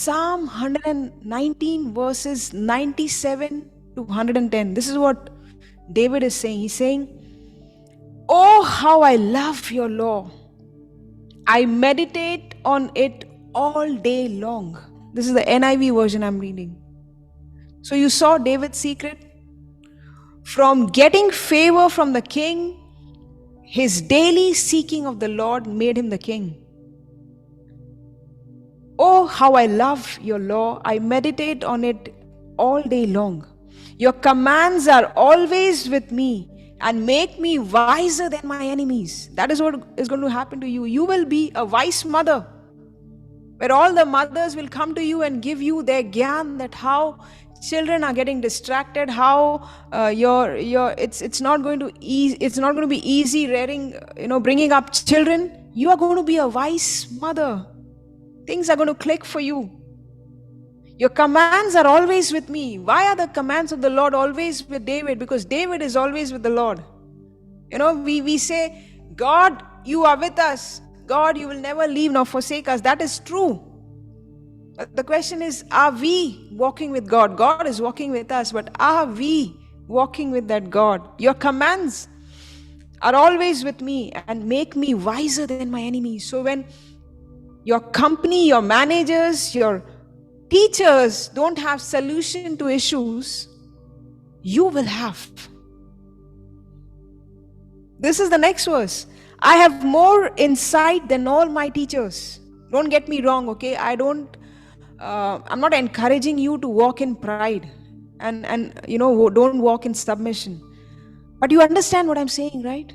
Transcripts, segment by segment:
Psalm 119 verses 97 to 110. This is what David is saying. He's saying, "Oh, how I love your law. I meditate on it all day long." This is the NIV version I'm reading. So you saw David's secret? From getting favor from the king, his daily seeking of the Lord made him the king. Oh, how I love your law. I meditate on it all day long. Your commands are always with me and make me wiser than my enemies. That is what is going to happen to you. You will be a wise mother, where all the mothers will come to you and give you their gyan, that how children are getting distracted, how it's not going to be easy rearing, bringing up children. You are going to be a wise mother. Things are going to click for you. Your commands are always with me. Why are the commands of the Lord always with David? Because David is always with the Lord. We say, God, you are with us. God, you will never leave nor forsake us. That is true. But the question is, are we walking with God? God is walking with us, but are we walking with that God? Your commands are always with me and make me wiser than my enemies. So when your company, your managers, your teachers don't have solution to issues, you will have. This is the next verse. I have more insight than all my teachers. Don't get me wrong, okay? I'm not encouraging you to walk in pride and don't walk in submission. But you understand what I'm saying, right?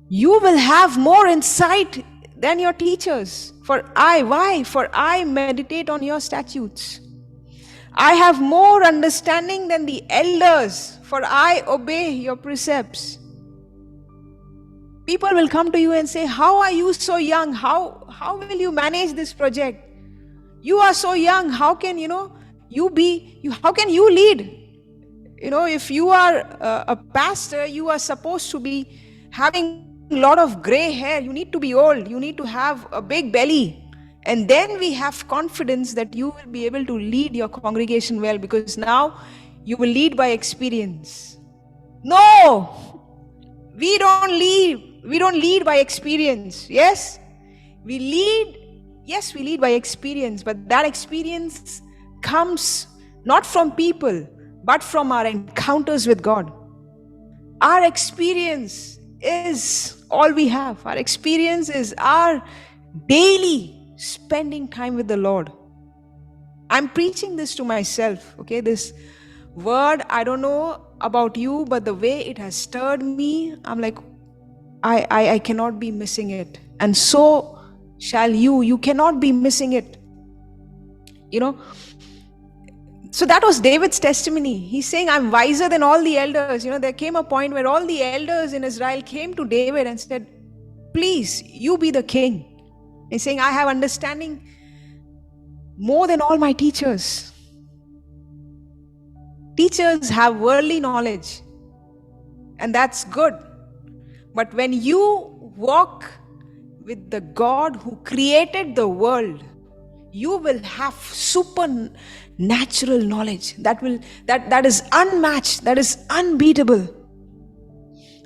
You will have more insight than your teachers. Why? For I meditate on your statutes. I have more understanding than the elders, for I obey your precepts. People will come to you and say, how are you so young? How will you manage this project? You are so young. How can how can you lead? If you are a pastor, you are supposed to be having a lot of gray hair. You need to be old. You need to have a big belly. And then we have confidence that you will be able to lead your congregation well, because now you will lead by experience. No, we don't lead by experience. Yes, we lead by experience, but that experience comes not from people, but from our encounters with God. Our experience is all we have. Our experience is our daily spending time with the Lord. I'm preaching this to myself, okay? This word, I don't know about you, but the way it has stirred me, I'm like, I cannot be missing it. And so shall you. You cannot be missing it. So that was David's testimony. He's saying, I'm wiser than all the elders. There came a point where all the elders in Israel came to David and said, please, you be the king. He's saying, I have understanding more than all my teachers. Teachers have worldly knowledge, and that's good. But when you walk with the God who created the world, you will have supernatural knowledge that is unmatched, that is unbeatable.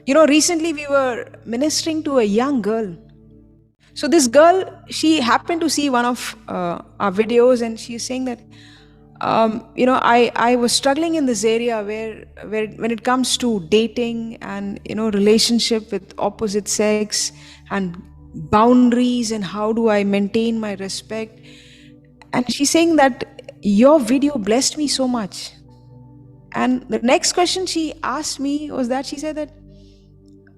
Recently we were ministering to a young girl. So this girl, she happened to see one of our videos, and she's saying that, I was struggling in this area where when it comes to dating and, relationship with opposite sex and boundaries and how do I maintain my respect. And she's saying that your video blessed me so much. And the next question she asked me was that she said that,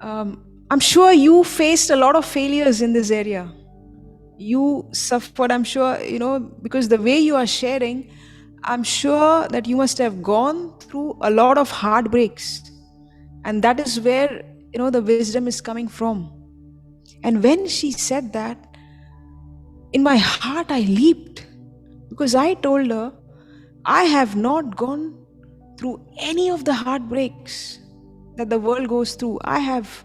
I'm sure you faced a lot of failures in this area. You suffered, I'm sure, because the way you are sharing, I'm sure that you must have gone through a lot of heartbreaks. And that is where, the wisdom is coming from. And when she said that, in my heart I leaped, because I told her, I have not gone through any of the heartbreaks that the world goes through. I have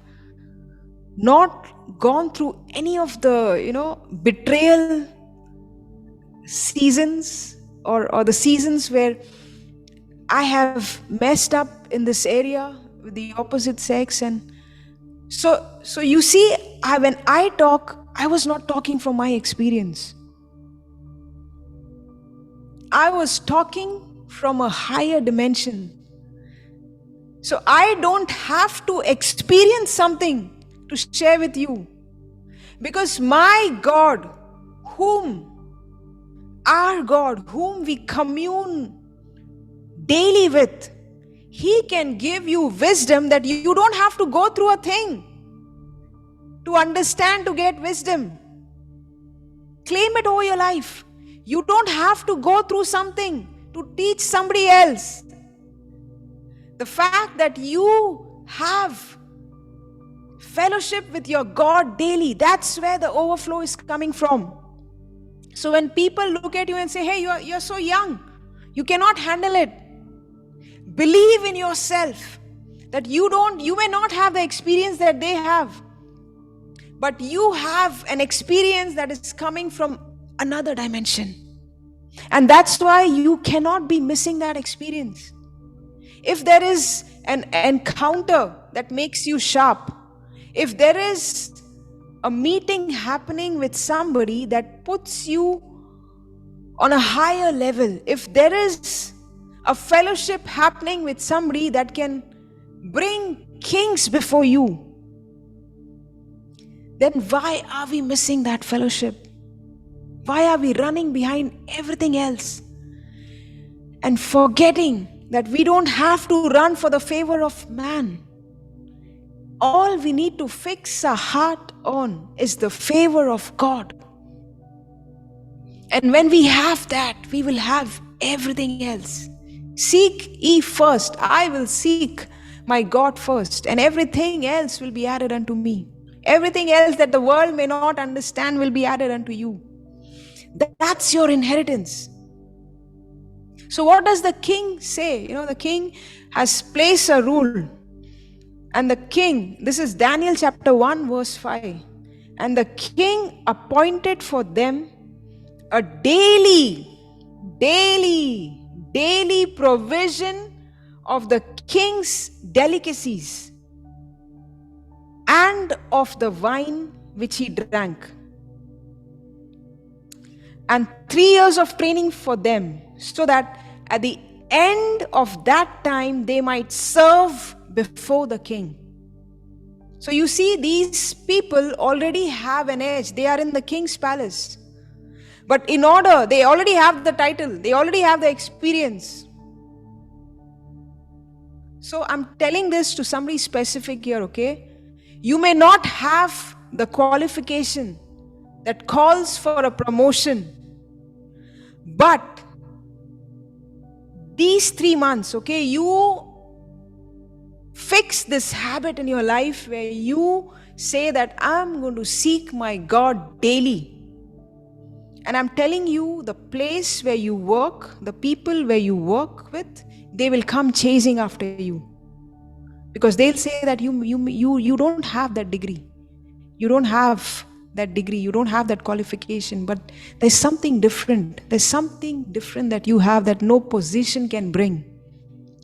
not gone through any of the, betrayal seasons or the seasons where I have messed up in this area with the opposite sex. And so you see, when I talk, I was not talking from my experience. I was talking from a higher dimension. So I don't have to experience something to share with you. Because my God, our God, whom we commune daily with, He can give you wisdom that you don't have to go through a thing to understand, to get wisdom. Claim it over your life. You don't have to go through something to teach somebody else. The fact that you have fellowship with your God daily, that's where the overflow is coming from. So when people look at you and say, hey, you're so young, you cannot handle it. Believe in yourself that you may not have the experience that they have, but you have an experience that is coming from another dimension. And that's why you cannot be missing that experience. If there is an encounter that makes you sharp, if there is a meeting happening with somebody that puts you on a higher level, if there is a fellowship happening with somebody that can bring kings before you, then why are we missing that fellowship? Why are we running behind everything else and forgetting that we don't have to run for the favor of man? All we need to fix our heart on is the favor of God. And when we have that, we will have everything else. Seek ye first. I will seek my God first, and everything else will be added unto me. Everything else that the world may not understand will be added unto you. That's your inheritance. So what does the king say? The king has placed a rule. And the king, this is Daniel chapter 1 verse 5. And the king appointed for them a daily provision of the king's delicacies and of the wine which he drank. And 3 years of training for them, so that at the end of that time they might serve before the king. So you see, these people already have an edge. They are in the king's palace. But they already have the title, they already have the experience. So I'm telling this to somebody specific here, okay? You may not have the qualification that calls for a promotion, but these 3 months, okay, you fix this habit in your life where you say that I'm going to seek my God daily. And I'm telling you, the place where you work, the people where you work with, they will come chasing after you. Because they'll say that you don't have that degree. You don't have that degree. You don't have that qualification. But there's something different. There's something different that you have that no position can bring.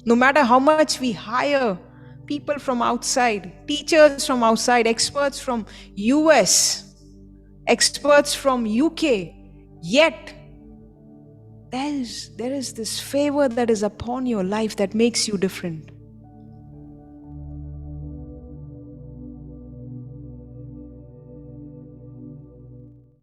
No matter how much we hire people from outside, teachers from outside, experts from US, experts from UK, yet there is this favor that is upon your life that makes you different.